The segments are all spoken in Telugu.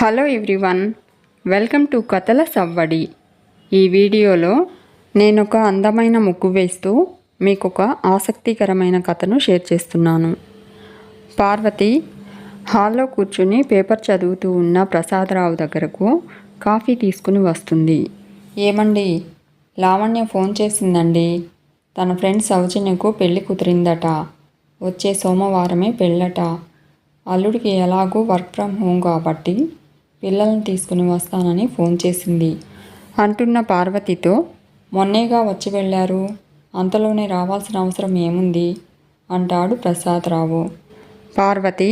హలో ఎవ్రీవన్, వెల్కమ్ టు కథల సవ్వడి. ఈ వీడియోలో నేను ఒక అందమైన ముగ్గు వేస్తూ మీకు ఒక ఆసక్తికరమైన కథను షేర్ చేస్తున్నాను. పార్వతి హాల్లో కూర్చుని పేపర్ చదువుతూ ఉన్న ప్రసాదరావు దగ్గరకు కాఫీ తీసుకుని వస్తుంది. ఏమండి, లావణ్య ఫోన్ చేసిందండి. తన ఫ్రెండ్ సౌజన్యకు పెళ్లి కుదిరిందట. వచ్చే సోమవారమే పెళ్ళట. అల్లుడికి ఎలాగూ వర్క్ ఫ్రమ్ హోమ్ కాబట్టి పిల్లల్ని తీసుకుని వస్తానని ఫోన్ చేసింది అంటున్న పార్వతితో, మొన్నేగా వచ్చి వెళ్ళారు, అంతలోనే రావాల్సిన అవసరం ఏముంది అంటాడు ప్రసాదరావు. పార్వతి,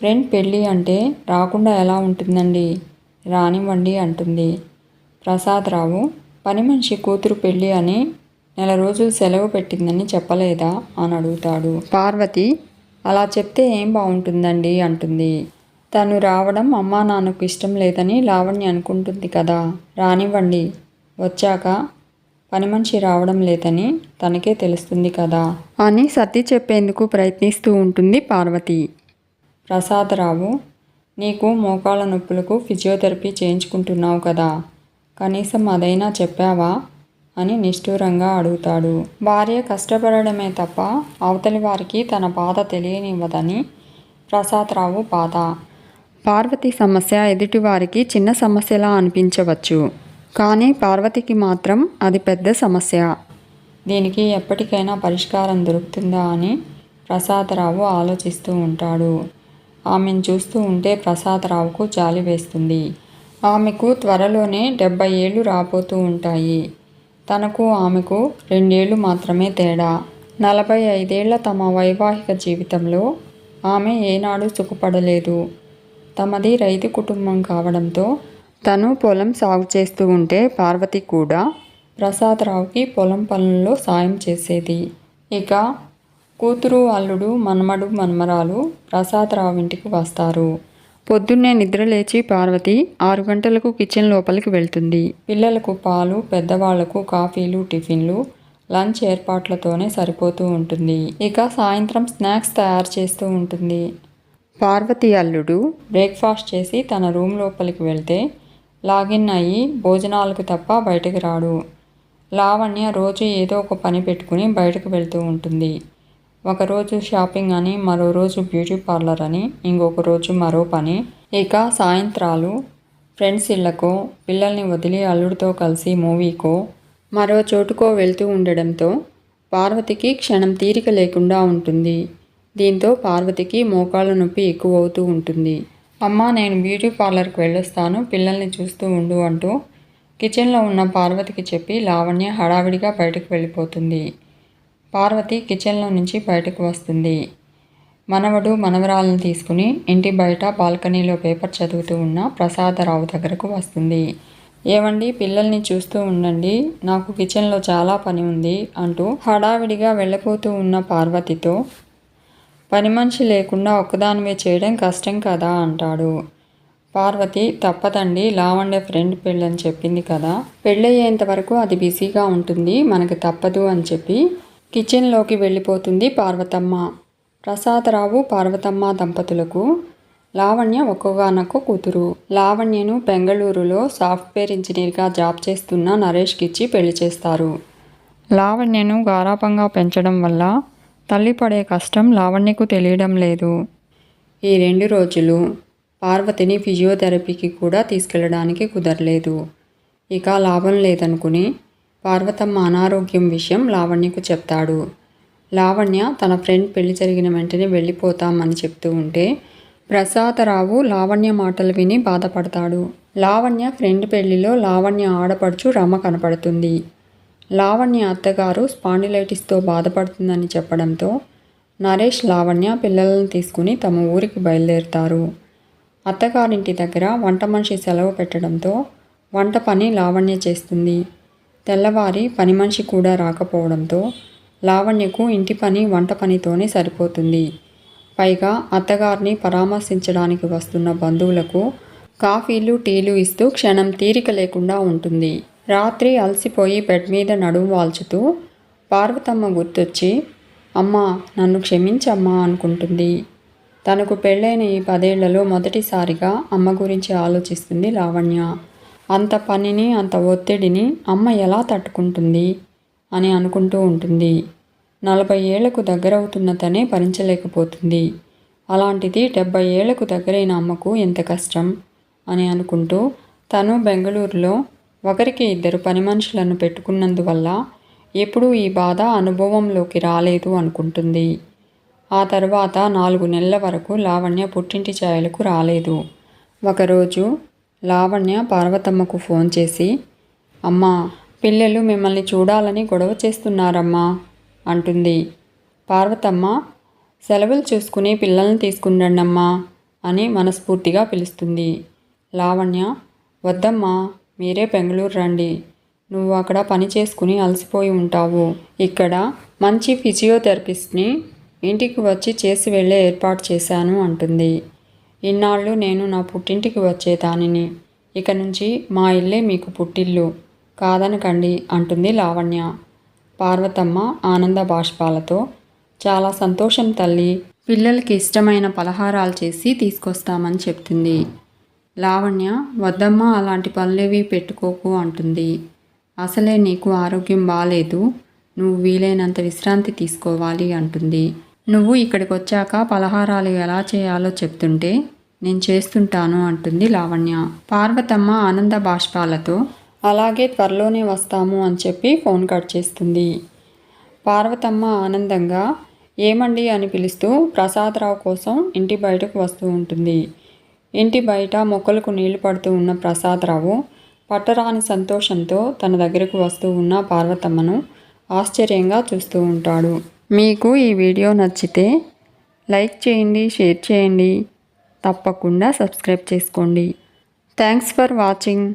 ఫ్రెండ్ పెళ్ళి అంటే రాకుండా ఎలా ఉంటుందండి, రానివ్వండి అంటుంది. ప్రసాదరావు, పని మనిషి కూతురు పెళ్ళి అని నెల రోజులు సెలవు పెట్టిందని చెప్పలేదా అని అడుగుతాడు. పార్వతి, అలా చెప్తే ఏం బాగుంటుందండి అంటుంది. తను రావడం అమ్మా నాన్నకు ఇష్టం లేదని లావణ్య అనుకుంటుంది కదా, రానివ్వండి. వచ్చాక పని మనిషి రావడం లేదని తనకే తెలుస్తుంది కదా అని సర్ది చెప్పేందుకు ప్రయత్నిస్తూ ఉంటుంది పార్వతి. ప్రసాదరావు, నీకు మోకాళ్ళ నొప్పులకు ఫిజియోథెరపీ చేయించుకుంటున్నావు కదా, కనీసం అదైనా చెప్పావా అని నిష్ఠూరంగా అడుగుతాడు. భార్య కష్టపడడమే తప్ప అవతలి వారికి తన బాధ తెలియనివ్వదని ప్రసాదరావు బాధ. పార్వతి సమస్య ఎదుటివారికి చిన్న సమస్యలా అనిపించవచ్చు, కానీ పార్వతికి మాత్రం అది పెద్ద సమస్య. దీనికి ఎప్పటికైనా పరిష్కారం దొరుకుతుందా అని ప్రసాదరావు ఆలోచిస్తూ ఉంటాడు. ఆమెను చూస్తూ ఉంటే ప్రసాదరావుకు జాలి వేస్తుంది. ఆమెకు త్వరలోనే 70 ఏళ్ళు రాబోతూ ఉంటాయి. తనకు ఆమెకు 2 ఏళ్ళు మాత్రమే తేడా. 45 ఏళ్ల తమ వైవాహిక జీవితంలో ఆమె ఏనాడు సుఖపడలేదు. తమది రైతు కుటుంబం కావడంతో తను పొలం సాగు చేస్తూ ఉంటే పార్వతి కూడా ప్రసాదరావుకి పొలం పనుల్లో సాయం చేసేది. ఇక కూతురు, అల్లుడు, మనమడు, మనమరాలు ప్రసాదరావు ఇంటికి వస్తారు. పొద్దున్నే నిద్రలేచి పార్వతి 6 గంటలకు కిచెన్ లోపలికి వెళ్తుంది. పిల్లలకు పాలు, పెద్దవాళ్లకు కాఫీలు, టిఫిన్లు, లంచ్ ఏర్పాట్లతోనే సరిపోతూ ఉంటుంది. ఇక సాయంత్రం స్నాక్స్ తయారు చేస్తూ ఉంటుంది. పార్వతి అల్లుడు బ్రేక్ఫాస్ట్ చేసి తన రూమ్ లోపలికి వెళ్తే లాగిన్ అయ్యి భోజనాలకు తప్ప బయటకు రాడు. లావణ్య రోజు ఏదో ఒక పని పెట్టుకుని బయటకు వెళ్తూ ఉంటుంది. ఒకరోజు షాపింగ్ అని, మరో రోజు బ్యూటీ పార్లర్ అని, ఇంకొక రోజు మరో పని. ఇక సాయంత్రాలు ఫ్రెండ్స్ ఇళ్లకో, పిల్లల్ని వదిలి అల్లుడితో కలిసి మూవీకో, మరో చోటుకో వెళ్తూ ఉండడంతో పార్వతికి క్షణం తీరిక లేకుండా ఉంటుంది. దీంతో పార్వతికి మోకాళ్ళ నొప్పి ఎక్కువ అవుతూ ఉంటుంది. అమ్మా, నేను బ్యూటీ పార్లర్కి వెళ్ళొస్తాను, పిల్లల్ని చూస్తూ ఉండు అంటూ కిచెన్లో ఉన్న పార్వతికి చెప్పి లావణ్య హడావిడిగా బయటకు వెళ్ళిపోతుంది. పార్వతి కిచెన్లో నుంచి బయటకు వస్తుంది. మనవడు, మనవరాలను తీసుకుని ఇంటి బయట బాల్కనీలో పేపర్ చదువుతూ ఉన్న ప్రసాదరావు దగ్గరకు వస్తుంది. ఏమండి, పిల్లల్ని చూస్తూ ఉండండి, నాకు కిచెన్లో చాలా పని ఉంది అంటూ హడావిడిగా వెళ్ళిపోతూ ఉన్న పార్వతితో, పని మనిషి లేకుండా ఒక్కదానివే చేయడం కష్టం కదా అంటాడు. పార్వతి, తప్పదండి, లావణ్య ఫ్రెండ్ పెళ్ళని చెప్పింది కదా, పెళ్ళయ్యేంత వరకు అది బిజీగా ఉంటుంది, మనకి తప్పదు అని చెప్పి కిచెన్లోకి వెళ్ళిపోతుంది పార్వతమ్మ. ప్రసాదరావు, పార్వతమ్మ దంపతులకు లావణ్య ఒక్కగానొక్క కూతురు. లావణ్యను బెంగళూరులో సాఫ్ట్వేర్ ఇంజనీర్గా జాబ్ చేస్తున్న నరేష్కిచ్చి పెళ్లి చేస్తారు. లావణ్యను గారాబంగా పెంచడం వల్ల తల్లి పడే కష్టం లావణ్యకు తెలియడం లేదు. ఈ 2 రోజులు పార్వతిని ఫిజియోథెరపీకి కూడా తీసుకెళ్లడానికి కుదరలేదు. ఇక లాభం లేదనుకుని పార్వతమ్మ అనారోగ్యం విషయం లావణ్యకు చెప్తాడు. లావణ్య తన ఫ్రెండ్ పెళ్లి జరిగిన వెంటనే వెళ్ళిపోతామని చెప్తూ ఉంటే ప్రసాదరావు లావణ్య మాటలు విని బాధపడతాడు. లావణ్య ఫ్రెండ్ పెళ్లిలో లావణ్య ఆడపడుచు రమ కనపడుతుంది. లావణ్య అత్తగారు స్పాండిలైటిస్తో బాధపడుతుందని చెప్పడంతో నరేష్, లావణ్య పిల్లలను తీసుకుని తమ ఊరికి బయలుదేరుతారు. అత్తగారింటి దగ్గర వంట మనిషి సెలవు పెట్టడంతో వంట పని లావణ్య చేస్తుంది. తెల్లవారి పని మనిషి కూడా రాకపోవడంతో లావణ్యకు ఇంటి పని, వంట పనితోనే సరిపోతుంది. పైగా అత్తగారిని పరామర్శించడానికి వస్తున్న బంధువులకు కాఫీలు, టీలు ఇస్తూ క్షణం తీరిక లేకుండా ఉంటుంది. రాత్రి అలసిపోయి బెడ్ మీద నడుము వాల్చుతూ పార్వతమ్మ గుర్తొచ్చి, అమ్మా, నన్ను క్షమించమ్మా అనుకుంటుంది. తనకు పెళ్ళైన ఈ 10 ఏళ్లలో మొదటిసారిగా అమ్మ గురించి ఆలోచిస్తుంది లావణ్య. అంత పనిని, అంత ఒత్తిడిని అమ్మ ఎలా తట్టుకుంటుంది అని అనుకుంటూ ఉంటుంది. 40 ఏళ్లకు దగ్గరవుతున్న తనే భరించలేకపోతుంది. అలాంటిది 70 ఏళ్లకు దగ్గరైన అమ్మకు ఎంత కష్టం అని అనుకుంటూ తను బెంగళూరులో ఒకరికి 2 పని మనుషులను పెట్టుకున్నందువల్ల ఎప్పుడూ ఈ బాధ అనుభవంలోకి రాలేదు అనుకుంటుంది. ఆ తర్వాత 4 నెలల వరకు లావణ్య పుట్టింటి ఛాయలకు రాలేదు. ఒకరోజు లావణ్య పార్వతమ్మకు ఫోన్ చేసి, అమ్మా, పిల్లలు మిమ్మల్ని చూడాలని గొడవ చేస్తున్నారమ్మా అంటుంది. పార్వతమ్మ, సెలవులు చూసుకుని పిల్లల్ని తీసుకుండండమ్మా అని మనస్ఫూర్తిగా పిలుస్తుంది. లావణ్య, వద్దమ్మా, మీరే బెంగళూరు రండి. నువ్వు అక్కడ పని చేసుకుని అలసిపోయి ఉంటావు. ఇక్కడ మంచి ఫిజియోథెరపిస్ట్ని ఇంటికి వచ్చి చేసి వెళ్ళే ఏర్పాటు చేశాను అంటుంది. ఇన్నాళ్ళు నేను నా పుట్టింటికి వచ్చేదానిని. ఇక నుంచి మా ఇల్లే మీకు పుట్టిల్లు, కాదనకండి అంటుంది లావణ్య. పార్వతమ్మ ఆనంద బాష్పాలతో, చాలా సంతోషం తల్లి, పిల్లలకి ఇష్టమైన పలహారాలు చేసి తీసుకొస్తామని చెప్తుంది. లావణ్య, వద్దమ్మా, అలాంటి పనులేవి పెట్టుకోకు అంటుంది. అసలే నీకు ఆరోగ్యం బాలేదు, నువ్వు వీలైనంత విశ్రాంతి తీసుకోవాలి అంటుంది. నువ్వు ఇక్కడికి వచ్చాక పలహారాలు ఎలా చేయాలో చెప్తుంటే నేను చేస్తుంటాను అంటుంది లావణ్య. పార్వతమ్మ ఆనంద బాష్పాలతో, అలాగే త్వరలోనే వస్తాము అని చెప్పి ఫోన్ కట్ చేస్తుంది. పార్వతమ్మ ఆనందంగా ఏమండి అని పిలుస్తూ ప్రసాదరావు కోసం ఇంటి బయటకు వస్తూ ఉంటుంది. ఇంటి బయట మొక్కలకు నీళ్లు పడుతూ ఉన్న ప్రసాదరావు పట్టరాని సంతోషంతో తన దగ్గరకు వస్తూ ఉన్న పార్వతమ్మను ఆశ్చర్యంగా చూస్తూ ఉంటాడు. మీకు ఈ వీడియో నచ్చితే లైక్ చేయండి, షేర్ చేయండి, తప్పకుండా సబ్స్క్రైబ్ చేసుకోండి. Thanks for watching.